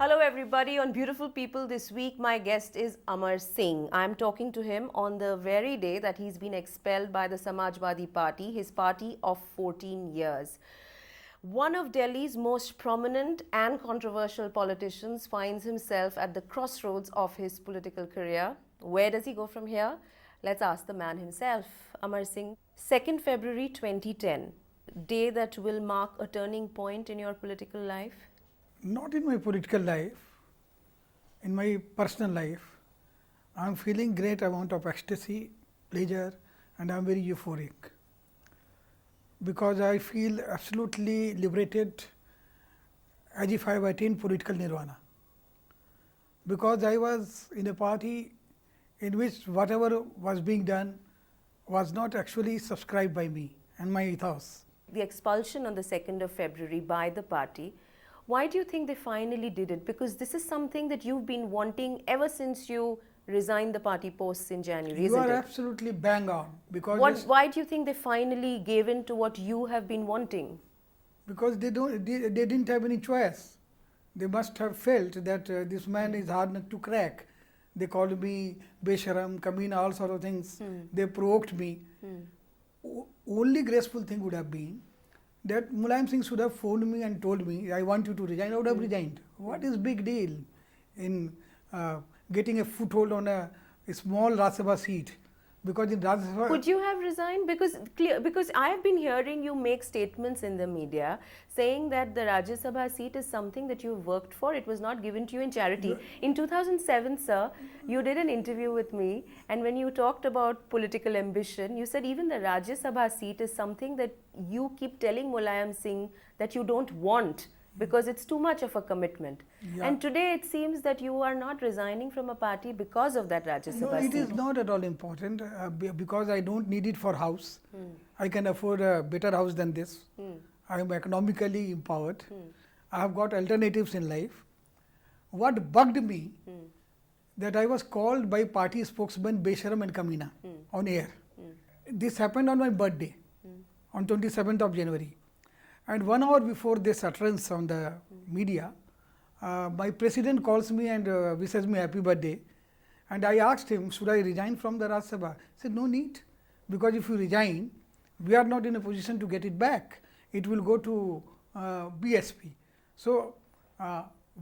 Hello everybody. On Beautiful People this week, my guest is Amar Singh. I'm talking to him on the very day that he's been expelled by the Samajwadi Party, his party of 14 years. One of Delhi's most prominent and controversial politicians finds himself at the crossroads of his political career. Where does he go from here? Let's ask the man himself. Amar Singh, 2nd February 2010, day that will mark a turning point in your political life? Not in my political life, in my personal life. I am feeling great amount of ecstasy, pleasure, and I am very euphoric, because I feel absolutely liberated, as if I have attained political nirvana. Because I was in a party in which whatever was being done was not actually subscribed by me and my ethos. The expulsion on the 2nd of February by the party, why do you think they finally did it? Because this is something that you've been wanting ever since you resigned the party posts in January, isn't it? You are absolutely bang on. Because why do you think they finally gave in to what you have been wanting? Because they didn't have any choice. They must have felt that this man is hard nut to crack. They called me Besharam, Kamina, all sort of things. They provoked me. Only graceful thing would have been that Mulayam Singh should have phoned me and told me, I want you to resign. I would have resigned. What is big deal in getting a foothold on a small Rajya Sabha seat? Because in Rajya Sabha, could you have resigned? Because I have been hearing you make statements in the media saying that the Rajya Sabha seat is something that you've worked for. It was not given to you in charity. In 2007, sir, you did an interview with me, and when you talked about political ambition, you said even the Rajya Sabha seat is something that you keep telling Mulayam Singh that you don't want, because it's too much of a commitment. Yeah. And today it seems that you are not resigning from a party because of that Rajya Sabha seat. No, it is not at all important, because I don't need it for house. I can afford a better house than this. I am economically empowered. I have got alternatives in life. What bugged me, that I was called by party spokesman Besharam and Kamina on air. This happened on my birthday, on 27th of January. And 1 hour before this utterance on the media, my president calls me and wishes me happy birthday. And I asked him, should I resign from the Rajya Sabha? He said, no need, because if you resign, we are not in a position to get it back. It will go to BSP. So,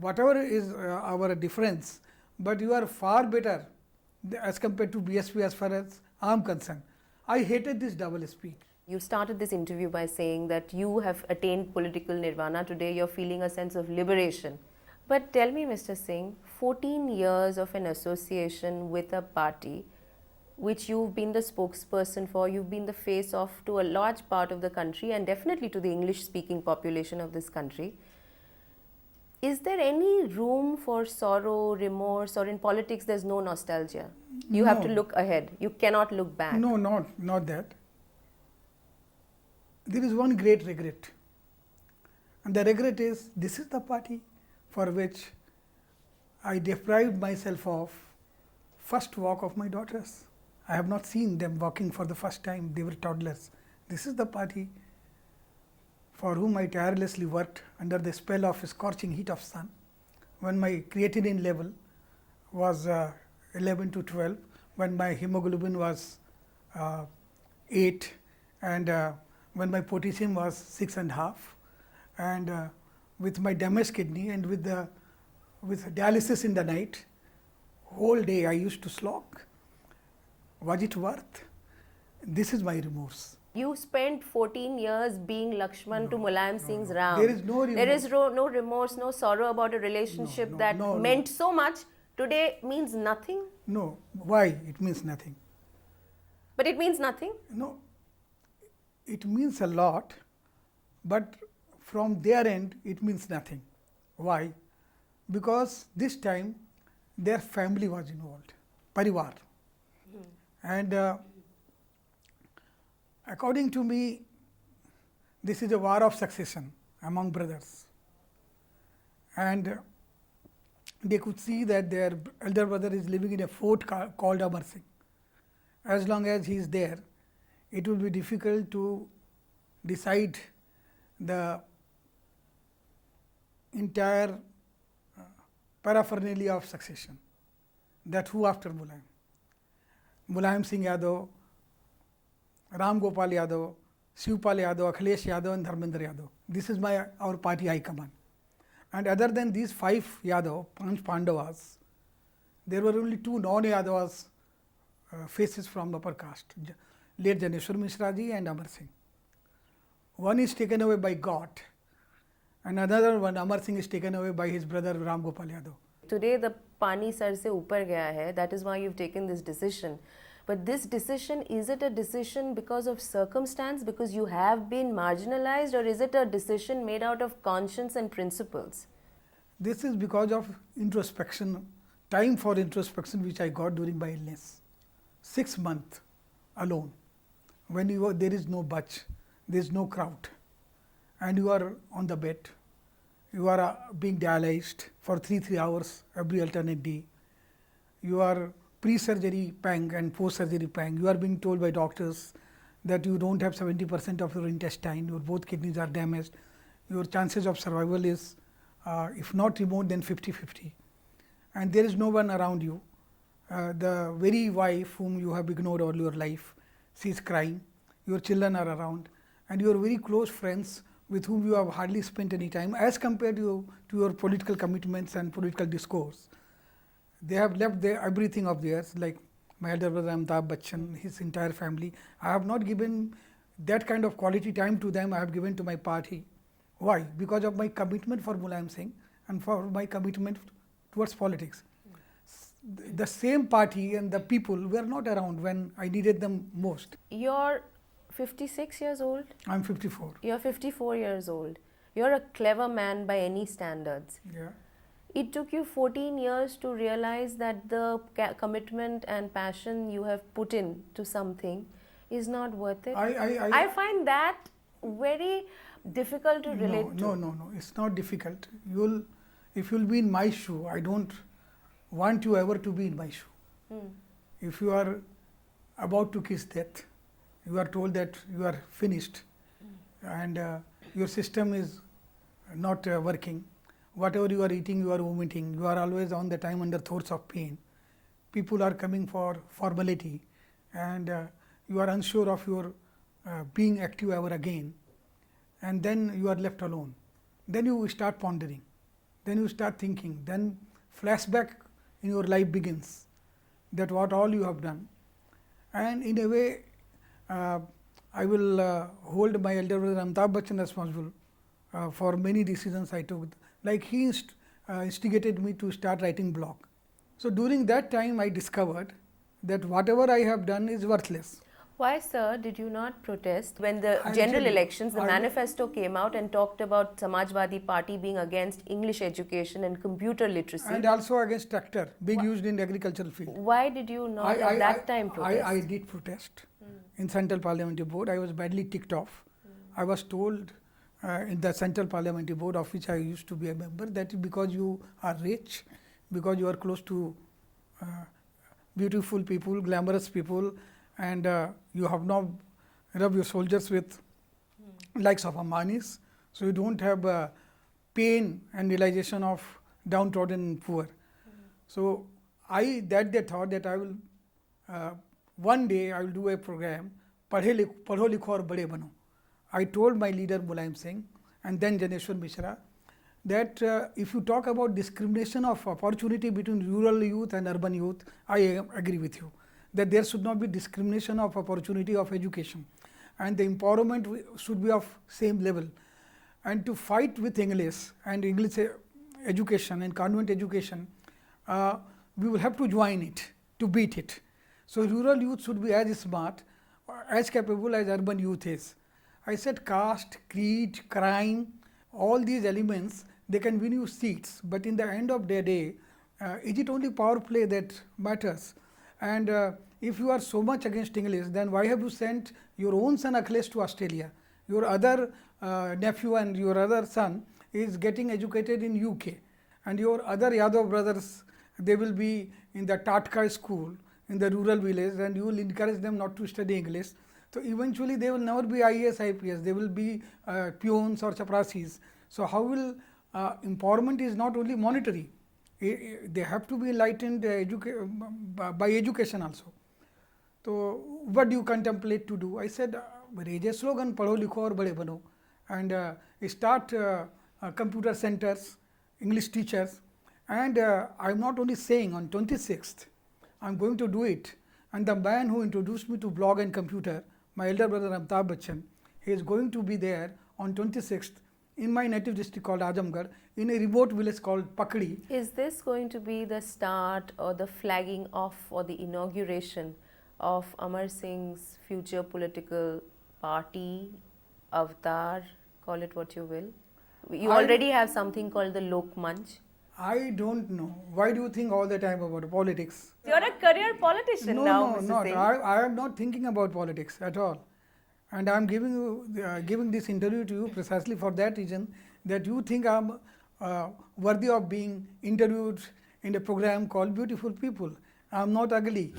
whatever is our difference, but you are far better as compared to BSP as far as I am concerned. I hated this double speak. You started this interview by saying that you have attained political nirvana. Today you're feeling a sense of liberation. But tell me, Mr. Singh, 14 years of an association with a party which you've been the spokesperson for, you've been the face of to a large part of the country and definitely to the English-speaking population of this country. Is there any room for sorrow, remorse, or in politics there's no nostalgia? You have to look ahead. You cannot look back. No, not that. There is one great regret, and the regret is this is the party for which I deprived myself of first walk of my daughters. I have not seen them walking for the first time. They were toddlers. This is the party for whom I tirelessly worked under the spell of a scorching heat of sun, when my creatinine level was 11 to 12, when my hemoglobin was 8, and when my potassium was 6.5, and with my damaged kidney and with dialysis in the night, whole day I used to slog. Was it worth? This is my remorse. You spent 14 years being Lakshman to Mulayam Singh's Ram. There is no remorse. There is no remorse, no sorrow about a relationship that meant so much. Today means nothing. No. Why? It means nothing. But it means nothing? No. It means a lot, but from their end it means nothing. Why? Because this time their family was involved, parivar. And according to me, this is a war of succession among brothers. And they could see that their elder brother is living in a fort called Amar Singh. As long as he is there, it will be difficult to decide the entire paraphernalia of succession. That who after Mulayam? Mulayam Singh Yadav, Ram Gopal Yadav, Shivpal Yadav, Akhilesh Yadav and Dharmendra Yadav. This is our party high command. And other than these 5 Yadav, 5 Pandavas, there were only 2 non-Yadavas faces from the upper caste, late Janeshwar Mishra ji and Amar Singh. One is taken away by God, and another one, Amar Singh, is taken away by his brother Ram Gopal Yadav. Today the pani sar se upar gaya hai, that is why you've taken this decision. But this decision, is it a decision because of circumstance, because you have been marginalized, or is it a decision made out of conscience and principles? This is because of introspection, time for introspection which I got during my illness. 6 months alone, when there is no budge, there is no crowd, and you are on the bed, you are being dialyzed for 3 hours every alternate day, you are pre-surgery pang and post-surgery pang, you are being told by doctors that you don't have 70% of your intestine, your both kidneys are damaged, your chances of survival is if not remote then 50-50, and there is no one around you. The very wife whom you have ignored all your life, she is crying, your children are around, and your very close friends with whom you have hardly spent any time as compared to your political commitments and political discourse. They have left everything of theirs, like my elder brother Amitabh Bachchan, his entire family. I have not given that kind of quality time to them I have given to my party. Why? Because of my commitment for Mulayam Singh and for my commitment towards politics. The same party and the people were not around when I needed them most. You're 56 years old? I am 54. You're 54 years old. You're a clever man by any standards. Yeah. It took you 14 years to realize that the commitment and passion you have put in to something is not worth it. I find that very difficult to relate to. No, it's not difficult. If you'll be in my shoe, I don't want you ever to be in my shoe. If you are about to kiss death, you are told that you are finished and your system is not working. Whatever you are eating, you are vomiting. You are always on the time under thoughts of pain. People are coming for formality, and you are unsure of your being active ever again. And then you are left alone. Then you start pondering. Then you start thinking. Then flashback in your life begins. That what all you have done. And in a way, I will hold my elder brother Amitabh Bachchan responsible for many decisions I took. Like he instigated me to start writing blog. So during that time I discovered that whatever I have done is worthless. Why, sir, did you not protest when the general elections, the manifesto came out and talked about Samajwadi Party being against English education and computer literacy? And also against tractor being used in agricultural field. Why did you not at that time protest? I did protest in Central Parliamentary Board. I was badly ticked off. I was told in the Central Parliamentary Board, of which I used to be a member, that because you are rich, because you are close to beautiful people, glamorous people, and you have now rubbed your soldiers with likes of Ambanis, so you don't have pain and realization of downtrodden and poor. So I thought that I will one day I will do a program, Padho Likho aur Bade Bano. I told my leader Mulayam Singh and then Janeshwar Mishra that if you talk about discrimination of opportunity between rural youth and urban youth, I agree with you that there should not be discrimination of opportunity of education, and the empowerment should be of same level. And to fight with English and English education and convent education, we will have to join it to beat it. So rural youth should be as smart, as capable as urban youth is. I said caste, creed, crime, all these elements, they can win you seats, but in the end of the day, is it only power play that matters? And if you are so much against English, then why have you sent your own son Akhilesh to Australia? Your other nephew and your other son is getting educated in UK, and your other Yadav brothers, they will be in the Tatka school in the rural village, and you will encourage them not to study English. So eventually they will never be IAS, IPS, they will be peons or chaprasis. So how will empowerment is not only monetary, They have to be enlightened by education also. So what do you contemplate to do? I said, raise a slogan, padho likho aur bade bano, and start computer centers, English teachers, and I'm not only saying on 26th, I'm going to do it. And the man who introduced me to blog and computer, my elder brother Amitabh Bachchan, he is going to be there on 26th in my native district called Azamgarh, in a remote village called Pakdi. Is this going to be the start or the flagging off or the inauguration of Amar Singh's future political party, avatar, call it what you will? You already have something called the Lok Manch. I don't know. Why do you think all the time about politics? You're a career politician now, Mr. No, Singh. I am not thinking about politics at all. And I am giving this interview to you precisely for that reason, that you think I am worthy of being interviewed in a program called Beautiful People. I am not ugly.